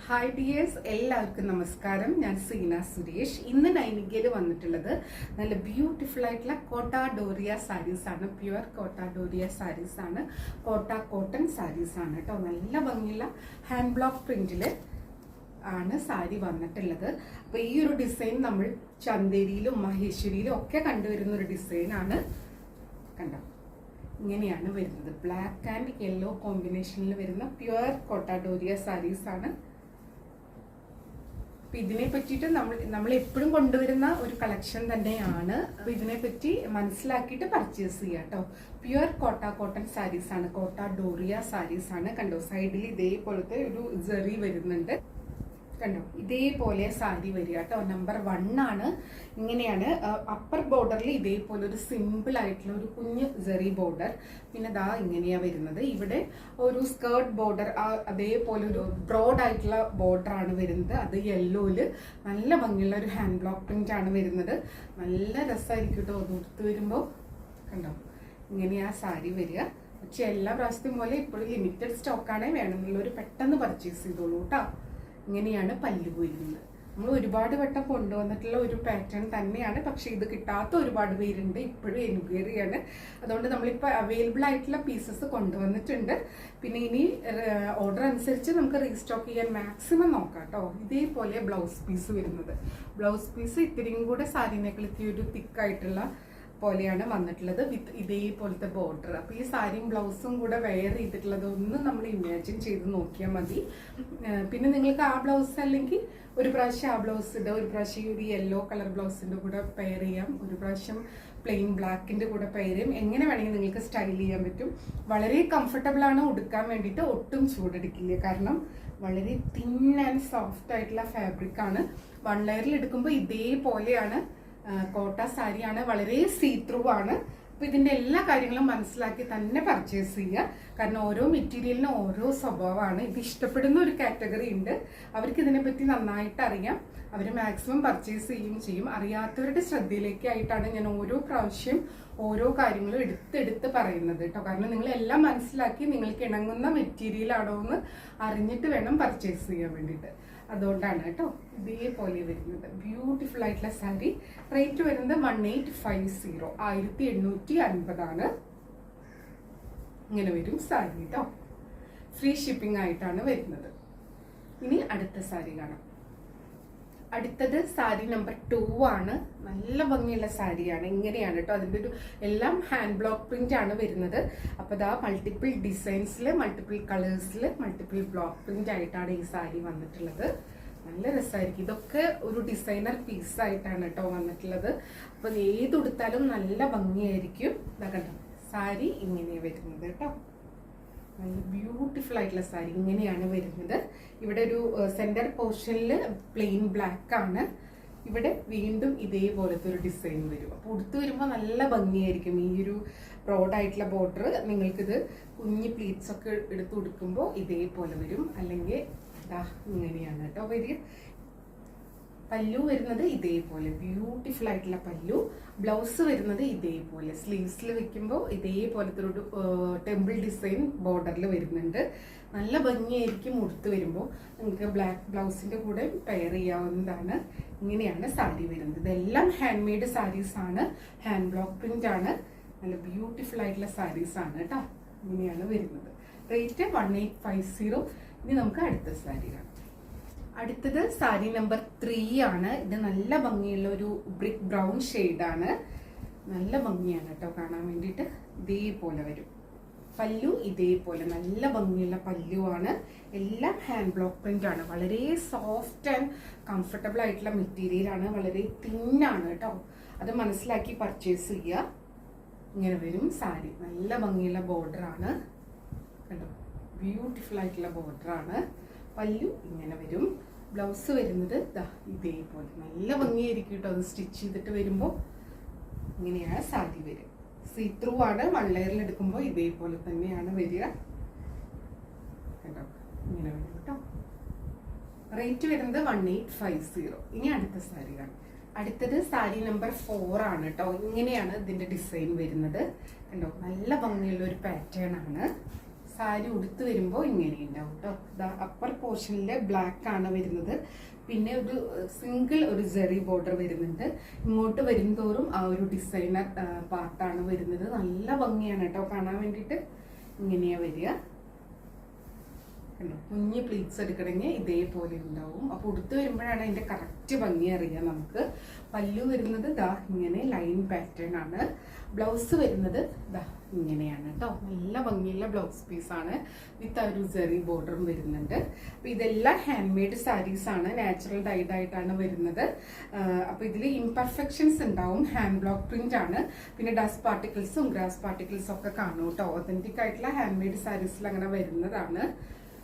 Hi dears, എല്ലാവർക്കും നമസ്കാരം. ഞാൻ സീന സുരേഷ്. ഇന്ന് നൈനികയിൽ വന്നിട്ടുള്ളത് നല്ല ബ്യൂട്ടിഫുൾ ആയിട്ടുള്ള കോട്ട ഡോറിയ സാരീസ് ആണ്. പ്യുവർ കോട്ട ഡോറിയ സാരീസ് ആണ്. കോട്ട കോട്ടൺ സാരീസ് ആണ് കേട്ടോ. നല്ല ഭംഗിയുള്ള ഹാൻഡ് ബ്ലോക്ക് പ്രിന്റിൽ ആണ് സാരി വന്നിട്ടുള്ളത്. അപ്പോൾ ഈ ഒരു ഡിസൈൻ നമ്മൾ ചന്തേരിയിലും മഹേശ്വരിയിലും ഒക്കെ കണ്ടുവരുന്ന ഒരു ഡിസൈനാണ്. കണ്ടോ, ഇങ്ങനെയാണ് വരുന്നത്. ബ്ലാക്ക് ആൻഡ് യെല്ലോ കോമ്പിനേഷനിൽ വരുന്ന പ്യുവർ കോട്ട ഡോറിയ സാരീസ് ആണ്. അപ്പൊ ഇതിനെ പറ്റിയിട്ട് നമ്മൾ എപ്പോഴും കൊണ്ടുവരുന്ന ഒരു കളക്ഷൻ തന്നെയാണ്. അപ്പൊ ഇതിനെ പറ്റി മനസ്സിലാക്കിയിട്ട് പർച്ചേസ് ചെയ്യാം കേട്ടോ. പ്യുവർ കോട്ട കോട്ടൺ സാരീസ് ആണ്. കോട്ട ഡോറിയ സാരീസ് ആണ്. കണ്ടോ, സൈഡിൽ ഇതേപോലത്തെ ഒരു ജെറി വരുന്നുണ്ട്. കണ്ടോ, ഇതേപോലെ സാരി വരിക കേട്ടോ. നമ്പർ 1 ആണ്. ഇങ്ങനെയാണ് അപ്പർ ബോർഡറിൽ ഇതേപോലെ ഒരു സിമ്പിൾ ആയിട്ടുള്ള ഒരു കുഞ്ഞ് ജെറി ബോർഡർ. പിന്നെ ദാ ഇങ്ങനെയാ വരുന്നത്. ഇവിടെ ഒരു സ്കേർട്ട് ബോർഡർ, അതേപോലെ ഒരു ബ്രോഡ് ആയിട്ടുള്ള ബോർഡർ ആണ് വരുന്നത്. അത് യെല്ലോയില് നല്ല ഭംഗിയുള്ള ഒരു ഹാൻഡ് ബ്ലോക്ക് പ്രിന്റ് ആണ് വരുന്നത്. നല്ല രസമായിരിക്കും കേട്ടോ അത് ഉടുത്ത് വരുമ്പോൾ. കണ്ടോ, ഇങ്ങനെയാ സാരി വരിക. പക്ഷെ എല്ലാ പ്രാവശ്യത്തെയും പോലെ ഇപ്പോഴും ലിമിറ്റഡ് സ്റ്റോക്കാണേ വേണമെന്നുള്ളവർ പെട്ടെന്ന് പർച്ചേസ് ചെയ്തോളൂ കേട്ടോ. ഇങ്ങനെയാണ് പല്ലു വരുന്നത്. നമ്മൾ ഒരുപാട് വട്ടം കൊണ്ടുവന്നിട്ടുള്ള ഒരു പാറ്റേൺ തന്നെയാണ്. പക്ഷെ ഇത് കിട്ടാത്ത ഒരുപാട് പേരുണ്ട്. ഇപ്പോഴും എൻക്വയറി ആണ്. അതുകൊണ്ട് നമ്മളിപ്പോൾ അവൈലബിൾ ആയിട്ടുള്ള പീസസ് കൊണ്ടുവന്നിട്ടുണ്ട്. പിന്നെ ഇനി ഓർഡർ അനുസരിച്ച് നമുക്ക് റീസ്റ്റോക്ക് ചെയ്യാൻ മാക്സിമം നോക്കാം കേട്ടോ. ഇതേപോലെ ബ്ലൗസ് പീസ് വരുന്നത്. ബ്ലൗസ് പീസ് ഇത്തിരിയും കൂടെ സാരിനേക്കാൾ ഇത്തിരി ഒരു തിക്കായിട്ടുള്ള പോലെയാണ് വന്നിട്ടുള്ളത്, വിത്ത് ഇതേപോലത്തെ ബോർഡർ. അപ്പോൾ ഈ സാരിയും ബ്ലൗസും കൂടെ വെയർ ചെയ്തിട്ടുള്ളത് ഒന്ന് നമ്മൾ ഇമാജിൻ ചെയ്ത് നോക്കിയാൽ മതി. പിന്നെ നിങ്ങൾക്ക് ആ ബ്ലൗസ് അല്ലെങ്കിൽ ഒരു പ്രാവശ്യം ആ ബ്ലൗസ് ഇടുക, ഒരു പ്രാവശ്യം ഒരു യെല്ലോ കളർ ബ്ലൗസിൻ്റെ കൂടെ പെയർ ചെയ്യാം, ഒരു പ്രാവശ്യം പ്ലെയിൻ ബ്ലാക്കിൻ്റെ കൂടെ പെയർ ചെയ്യും. എങ്ങനെ വേണമെങ്കിൽ നിങ്ങൾക്ക് സ്റ്റൈൽ ചെയ്യാൻ പറ്റും. വളരെ കംഫർട്ടബിൾ ആണ് ഉടുക്കാൻ വേണ്ടിയിട്ട്. ഒട്ടും ചൂടെടുക്കില്ല. കാരണം വളരെ തിൻ ആൻഡ് സോഫ്റ്റ് ആയിട്ടുള്ള ഫാബ്രിക് ആണ്. 1 ലെയറിൽ എടുക്കുമ്പോൾ ഇതേപോലെയാണ്. കോട്ട സാരിയാണ്. വളരെ സീ ത്രൂ ആണ്. അപ്പോൾ ഇതിൻ്റെ എല്ലാ കാര്യങ്ങളും മനസ്സിലാക്കി തന്നെ പർച്ചേസ് ചെയ്യുക. കാരണം ഓരോ മെറ്റീരിയലിനും ഓരോ സ്വഭാവമാണ്. ഇത് ഇഷ്ടപ്പെടുന്ന ഒരു കാറ്റഗറി ഉണ്ട്. അവർക്ക് ഇതിനെപ്പറ്റി നന്നായിട്ട് അറിയാം. അവർ മാക്സിമം പർച്ചേസ് ചെയ്യും. അറിയാത്തവരുടെ ശ്രദ്ധയിലേക്കായിട്ടാണ് ഞാൻ ഓരോ പ്രാവശ്യം ഓരോ കാര്യങ്ങളും എടുത്തെടുത്ത് പറയുന്നത് കേട്ടോ. കാരണം നിങ്ങളെല്ലാം മനസ്സിലാക്കി നിങ്ങൾക്ക് ഇണങ്ങുന്ന മെറ്റീരിയൽ ആണോ എന്ന് അറിഞ്ഞിട്ട് വേണം പർച്ചേസ് ചെയ്യാൻ വേണ്ടിയിട്ട്. അതുകൊണ്ടാണ് കേട്ടോ ഇതേപോലെ വരുന്നത്. ബ്യൂട്ടിഫുൾ ആയിട്ടുള്ള സാരി. റേറ്റ് വരുന്നത് 1850, 1850 ആണ്. ഇങ്ങനെ വരും സാരി കേട്ടോ. ഫ്രീ ഷിപ്പിംഗ് ആയിട്ടാണ് വരുന്നത്. ഇനി അടുത്ത സാരി കാണാം. അടുത്തത് സാരി നമ്പർ 2 ആണ്. നല്ല ഭംഗിയുള്ള സാരിയാണ്. ഇങ്ങനെയാണ് കേട്ടോ. അതിൻ്റെ ഒരു എല്ലാം ഹാൻഡ് ബ്ലോക്ക് പ്രിന്റ് ആണ് വരുന്നത്. അപ്പോൾ ഇതാ മൾട്ടിപ്പിൾ ഡിസൈൻസിൽ, മൾട്ടിപ്പിൾ കളേഴ്സിൽ, മൾട്ടിപ്പിൾ ബ്ലോക്ക് പ്രിന്റ് ആയിട്ടാണ് ഈ സാരി വന്നിട്ടുള്ളത്. നല്ല രസമായിരിക്കും. ഇതൊക്കെ ഒരു ഡിസൈനർ പീസായിട്ടാണ് കേട്ടോ വന്നിട്ടുള്ളത്. അപ്പം ഏതുടുത്താലും നല്ല ഭംഗിയായിരിക്കും. ഇതാ കണ്ടോ, സാരി ഇങ്ങനെയാണ് വരുന്നത് കേട്ടോ. നല്ല ബ്യൂട്ടിഫുൾ ആയിട്ടുള്ള സാരി ഇങ്ങനെയാണ് വരുന്നത്. ഇവിടെ ഒരു സെന്റർ പോർഷനിൽ പ്ലെയിൻ ബ്ലാക്ക് ആണ്. ഇവിടെ വീണ്ടും ഇതേപോലത്തെ ഒരു ഡിസൈൻ വരും. അപ്പോൾ ഉടുത്ത് വരുമ്പോൾ നല്ല ഭംഗിയായിരിക്കും. ഈ ഒരു ബ്രോഡായിട്ടുള്ള ബോർഡർ നിങ്ങൾക്കിത് കുഞ്ഞ് പ്ലീറ്റ്സ് ഒക്കെ എടുത്ത് ഉടുക്കുമ്പോൾ ഇതേപോലെ വരും. അല്ലെങ്കിൽ ഇങ്ങനെയാണ് കേട്ടോ വരിക. പല്ലു വരുന്നത് ഇതേപോലെ ബ്യൂട്ടിഫുൾ ആയിട്ടുള്ള പല്ലു. ബ്ലൗസ് വരുന്നത് ഇതേപോലെ സ്ലീവ്സിൽ വെക്കുമ്പോൾ ഇതേപോലത്തെ ഒരു ടെമ്പിൾ ഡിസൈൻ ബോർഡറിൽ വരുന്നുണ്ട്. നല്ല ഭംഗിയായിരിക്കും ഉടുത്ത് വരുമ്പോൾ. നിങ്ങൾക്ക് ബ്ലാക്ക് ബ്ലൗസിൻ്റെ കൂടെ പെയർ ചെയ്യാവുന്നതാണ്. ഇങ്ങനെയാണ് സാരി വരുന്നത്. ഇതെല്ലാം ഹാൻഡ് മെയ്ഡ് സാരീസ് ആണ്. ഹാൻഡ് ബ്ലോക്ക് പ്രിന്റ് ആണ്. നല്ല ബ്യൂട്ടിഫുൾ ആയിട്ടുള്ള സാരീസ് ആണ് കേട്ടോ. ഇങ്ങനെയാണ് വരുന്നത്. റേറ്റ് 1850. ഇനി നമുക്ക് അടുത്ത സാരി കാണാം. അടുത്തത് സാരി നമ്പർ 3 ആണ്. ഇത് നല്ല ഭംഗിയുള്ള ഒരു ബ്രിക്ക് ബ്രൗൺ ഷെയ്ഡാണ്. നല്ല ഭംഗിയാണ് കേട്ടോ കാണാൻ വേണ്ടിയിട്ട്. ഇതേപോലെ വരും പല്ലു. ഇതേപോലെ നല്ല ഭംഗിയുള്ള പല്ലുവാണ്. എല്ലാം ഹാൻഡ് ബ്ലോക്ക് പ്രിന്റ് ആണ്. വളരെ സോഫ്റ്റ് ആൻഡ് കംഫർട്ടബിൾ ആയിട്ടുള്ള മെറ്റീരിയലാണ്. വളരെ തിന്നാണ് കേട്ടോ. അത് മനസ്സിലാക്കി പർച്ചേസ് ചെയ്യുക. ഇങ്ങനെ വരും സാരി. നല്ല ഭംഗിയുള്ള ബോർഡറാണ്. കണ്ടോ, ബ്യൂട്ടിഫുൾ ആയിട്ടുള്ള ബോർഡറാണ്. പല്ലു ഇങ്ങനെ വരും. ബ്ലൗസ് വരുന്നത് ഇതേപോലെ നല്ല ഭംഗിയായിരിക്കും കേട്ടോ. അത് സ്റ്റിച്ച് ചെയ്തിട്ട് വരുമ്പോൾ ഇങ്ങനെയാണ് സാരി വരിക. സീ ത്രൂ ആണ്. 1 ലെയറിൽ എടുക്കുമ്പോൾ ഇതേപോലെ തന്നെയാണ് വരിക കേട്ടോ. ഇങ്ങനെ വരും കേട്ടോ. റേറ്റ് വരുന്നത് 1850. ഇനി അടുത്ത സാരി കാണാം. അടുത്തത് സാരി നമ്പർ 4 ആണ് കേട്ടോ. ഇങ്ങനെയാണ് ഇതിൻ്റെ ഡിസൈൻ വരുന്നത്. കണ്ടോ, നല്ല ഭംഗിയുള്ള ഒരു പാറ്റേൺ ആണ്. സാരി ഉടുത്ത് വരുമ്പോൾ ഇങ്ങനെ ഉണ്ടാവും കേട്ടോ. അപ്പർ പോർഷനിൽ ബ്ലാക്ക് ആണ് വരുന്നത്. പിന്നെ ഒരു സിംഗിൾ ഒരു ജെറി ബോർഡർ വരുന്നുണ്ട്. ഇങ്ങോട്ട് വരുംതോറും ആ ഒരു ഡിസൈനർ പാർട്ടാണ് വരുന്നത്. നല്ല ഭംഗിയാണ് കേട്ടോ കാണാൻ വേണ്ടിയിട്ട്. ഇങ്ങനെയാ വരിക. കുഞ്ഞ് പ്ലീറ്റ്സ് എടുക്കണമെങ്കിൽ ഇതേപോലെ ഉണ്ടാവും. അപ്പോൾ ഉടുത്ത് വരുമ്പോഴാണ് അതിൻ്റെ കറക്റ്റ് ഭംഗി അറിയാം നമുക്ക്. പല്ലു വരുന്നത് ഇങ്ങനെ ലൈൻ പാറ്റേൺ ആണ്. ബ്ലൗസ് വരുന്നത് ഇങ്ങനെയാണ് കേട്ടോ. നല്ല ഭംഗിയുള്ള ബ്ലൗസ് പീസാണ് വിത്ത് ഒരു ജെറി ബോർഡറും വരുന്നുണ്ട്. അപ്പോൾ ഇതെല്ലാം ഹാൻഡ് മെയ്ഡ് സാരീസ് ആണ്, നാച്ചുറൽ ഡൈഡ് ആയിട്ടാണ് വരുന്നത്. അപ്പോൾ ഇതിൽ ഇംപെർഫെക്ഷൻസ് ഉണ്ടാവും. ഹാൻഡ് ബ്ലോക്ക് പ്രിന്റ് ആണ്. പിന്നെ ഡസ്റ്റ് പാർട്ടിക്കിൾസും ഗ്രാസ് പാർട്ടിക്കിൾസും ഒക്കെ കാണും കേട്ടോ. ഒതന്റിക് ആയിട്ടുള്ള ഹാൻഡ് മെയ്ഡ് സാരീസിൽ അങ്ങനെ വരുന്നതാണ്.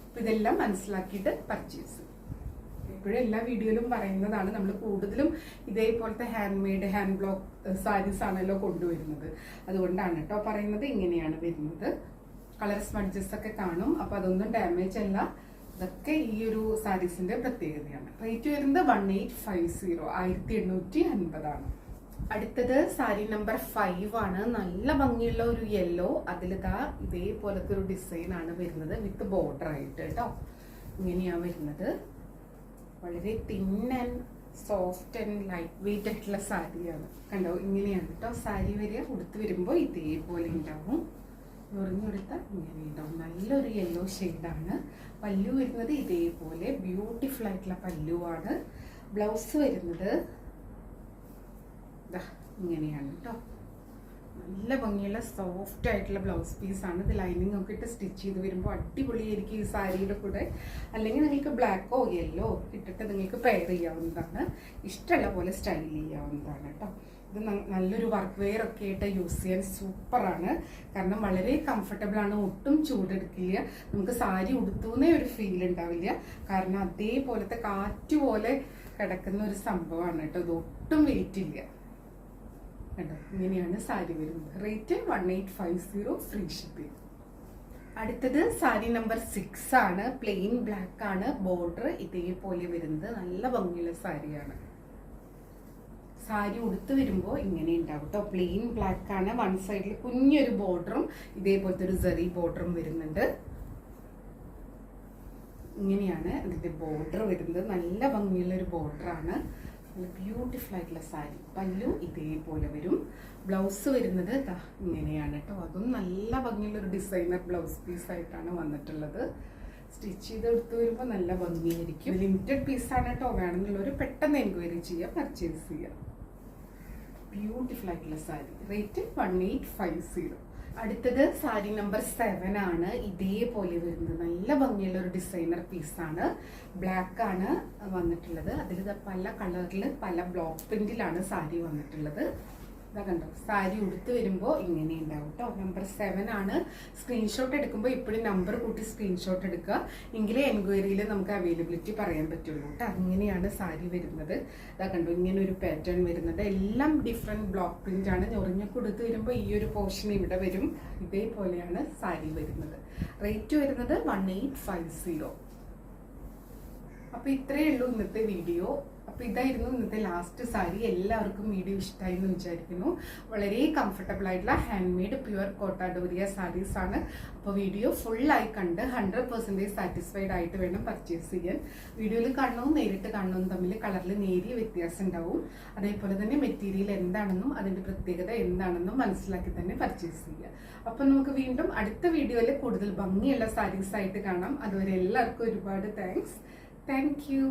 അപ്പോൾ ഇതെല്ലാം മനസ്സിലാക്കിയിട്ട് പർച്ചേസ്. എപ്പോഴും എല്ലാ വീഡിയോയിലും പറയുന്നതാണ്, നമ്മൾ കൂടുതലും ഇതേപോലത്തെ hand made hand block saris ആണല്ലോ കൊണ്ടുവരുന്നത്. അതുകൊണ്ടാണ് കേട്ടോ പറയുന്നത്. ഇങ്ങനെയാണ് വരുന്നത്. കളർ സ്മഡ്ജസ് ഒക്കെ കാണും. അപ്പോൾ അതൊന്നും ഡാമേജ് അല്ല. ഇതൊക്കെ ഈ ഒരു സാരീസിന്റെ പ്രത്യേകതയാണ്. റേറ്റ് വരുന്നത് 1850, 1850 ആണ്. അടുത്തത് സാരി നമ്പർ 5 ആണ്. നല്ല ഭംഗിയുള്ള ഒരു യെല്ലോ. അതിലിതാ ഇതേപോലത്തെ ഒരു ഡിസൈൻ ആണ് വരുന്നത് വിത്ത് ബോർഡർ ആയിട്ട് കേട്ടോ. ഇങ്ങനെയാണ് വരുന്നത്. വളരെ thin and soft and light weight ആയിട്ടുള്ള സാരിയാണ്. കണ്ടോ, ഇങ്ങനെയാണ് കേട്ടോ സാരി വരിക. ഉടുത്ത് വരുമ്പോൾ ഇതേപോലെ ഉണ്ടാവും. ഞൊറിഞ്ഞെടുത്ത ഇങ്ങനെ ഉണ്ടാവും. നല്ലൊരു യെല്ലോ ഷെയ്ഡാണ്. പല്ലു വരുന്നത് ഇതേപോലെ ബ്യൂട്ടിഫുൾ ആയിട്ടുള്ള പല്ലുവാണ്. ബ്ലൗസ് വരുന്നത് ഇങ്ങനെയാണ് കേട്ടോ. നല്ല ഭംഗിയുള്ള സോഫ്റ്റ് ആയിട്ടുള്ള ബ്ലൗസ് പീസാണ്. ഇത് ലൈനിങ് ഒക്കെ ഇട്ട് സ്റ്റിച്ച് ചെയ്ത് വരുമ്പോൾ അടിപൊളിയായിരിക്കും ഈ സാരിയുടെ കൂടെ. അല്ലെങ്കിൽ നിങ്ങൾക്ക് ബ്ലാക്കോ യെല്ലോ ഇട്ടിട്ട് നിങ്ങൾക്ക് പെയർ ചെയ്യാവുന്നതാണ്. ഇഷ്ടമുള്ള പോലെ സ്റ്റൈൽ ചെയ്യാവുന്നതാണ് കേട്ടോ. ഇത് നല്ലൊരു വർക്ക് വെയർ ഒക്കെ ആയിട്ട് യൂസ് ചെയ്യാൻ സൂപ്പറാണ്. കാരണം വളരെ കംഫർട്ടബിൾ ആണ്. ഒട്ടും ചൂടെടുക്കില്ല. നമുക്ക് സാരി ഉടുത്തുന്നേ ഒരു ഫീൽ ഉണ്ടാവില്ല. കാരണം അതേപോലത്തെ കാറ്റ് പോലെ കിടക്കുന്ന ഒരു സംഭവമാണ് കേട്ടോ. ഇത് ഒട്ടും വെയിറ്റ് ഇല്ല കേട്ടോ. ഇങ്ങനെയാണ് സാരി വരുന്നത്. Rate 1850, free shipping. അടുത്തത് സാരി നമ്പർ 6 ആണ്. പ്ലെയിൻ ബ്ലാക്ക് ആണ്. ബോർഡർ ഇതേപോലെ വരുന്നത്. നല്ല ഭംഗിയുള്ള സാരിയാണ്. സാരി ഉടുത്ത് വരുമ്പോൾ ഇങ്ങനെ ഉണ്ടാവും കേട്ടോ. പ്ലെയിൻ ബ്ലാക്ക് ആണ്. വൺ സൈഡിൽ കുഞ്ഞൊരു ബോർഡറും ഇതേപോലത്തെ ഒരു ജെറി ബോർഡറും വരുന്നുണ്ട്. ഇങ്ങനെയാണ് ഇതിന്റെ ബോർഡർ വരുന്നത്. നല്ല ഭംഗിയുള്ള ഒരു ബോർഡറാണ്. നല്ല ബ്യൂട്ടിഫുൾ ആയിട്ടുള്ള സാരി. പല്ലു ഇതേപോലെ വരും. ബ്ലൗസ് വരുന്നത് ഇങ്ങനെയാണ് കേട്ടോ. അതും നല്ല ഭംഗിയുള്ള ഒരു ഡിസൈനർ ബ്ലൗസ് പീസ് ആയിട്ടാണ് വന്നിട്ടുള്ളത്. സ്റ്റിച്ച് ചെയ്ത് എടുത്ത് വരുമ്പോൾ നല്ല ഭംഗിയായിരിക്കും. ലിമിറ്റഡ് പീസാണ് കേട്ടോ. വേണമെന്നുള്ളവർ പെട്ടെന്ന് എൻക്വയറി ചെയ്യുക, പർച്ചേസ് ചെയ്യുക. ബ്യൂട്ടിഫുൾ ആയിട്ടുള്ള സാരി. റേറ്റ് 1850. അടുത്തത് സാരി നമ്പർ 7 ആണ്. ഇതേപോലെ വരുന്നത് നല്ല ഭംഗിയുള്ള ഒരു ഡിസൈനർ പീസാണ്. ബ്ലാക്ക് ആണ് വന്നിട്ടുള്ളത്. അതിൽ പല കളറിൽ പല ബ്ലോക്ക് പ്രിന്റിലാണ് സാരി വന്നിട്ടുള്ളത്. ഇതാ കണ്ടോ, സാരി ഉടുത്ത് വരുമ്പോൾ ഇങ്ങനെ ഉണ്ടാവും കേട്ടോ. നമ്പർ 7 ആണ്. സ്ക്രീൻഷോട്ട് എടുക്കുമ്പോൾ ഇപ്പോഴും നമ്പർ കൂട്ടി സ്ക്രീൻഷോട്ട് എടുക്കുക. എങ്കിലേ എൻക്വയറിയിൽ നമുക്ക് അവൈലബിലിറ്റി പറയാൻ പറ്റുള്ളൂ കേട്ടോ. അങ്ങനെയാണ് സാരി വരുന്നത്. ഇതാ കണ്ടോ, ഇങ്ങനെ ഒരു പാറ്റേൺ വരുന്നത്. എല്ലാം ഡിഫറെൻറ്റ് ബ്ലോക്ക് പ്രിന്റ് ആണ്. ഞൊറിഞ്ഞൊക്കെ ഉടുത്ത് വരുമ്പോൾ ഈ ഒരു പോർഷൻ ഇവിടെ വരും. ഇതേപോലെയാണ് സാരി വരുന്നത്. റേറ്റ് വരുന്നത് 1850. അപ്പോൾ ഇത്രയേ ഉള്ളൂ ഇന്നത്തെ വീഡിയോ. അപ്പോൾ ഇതായിരുന്നു ഇന്നത്തെ ലാസ്റ്റ് സാരി. എല്ലാവർക്കും വീഡിയോ ഇഷ്ടമായി എന്ന് വിചാരിക്കുന്നു. വളരെ കംഫർട്ടബിൾ ആയിട്ടുള്ള ഹാൻഡ് മെയ്ഡ് പ്യുവർ കോട്ടാഡോറിയ സാരീസ് ആണ്. അപ്പോൾ വീഡിയോ ഫുള്ളായി കണ്ട് 100% സാറ്റിസ്ഫൈഡ് ആയിട്ട് വേണം പർച്ചേസ് ചെയ്യാൻ. വീഡിയോയിൽ കാണുന്നതും നേരിട്ട് കാണുന്നതും തമ്മിൽ കളറിൽ നേരിയ വ്യത്യാസം ഉണ്ടാവും. അതേപോലെ തന്നെ മെറ്റീരിയൽ എന്താണെന്നും അതിൻ്റെ പ്രത്യേകത എന്താണെന്നും മനസ്സിലാക്കി തന്നെ പർച്ചേസ് ചെയ്യുക. അപ്പോൾ നമുക്ക് വീണ്ടും അടുത്ത വീഡിയോയിൽ കൂടുതൽ ഭംഗിയുള്ള സാരീസ് ആയിട്ട് കാണാം. അതുവരെ എല്ലാവർക്കും ഒരുപാട് താങ്ക്സ്. Thank you.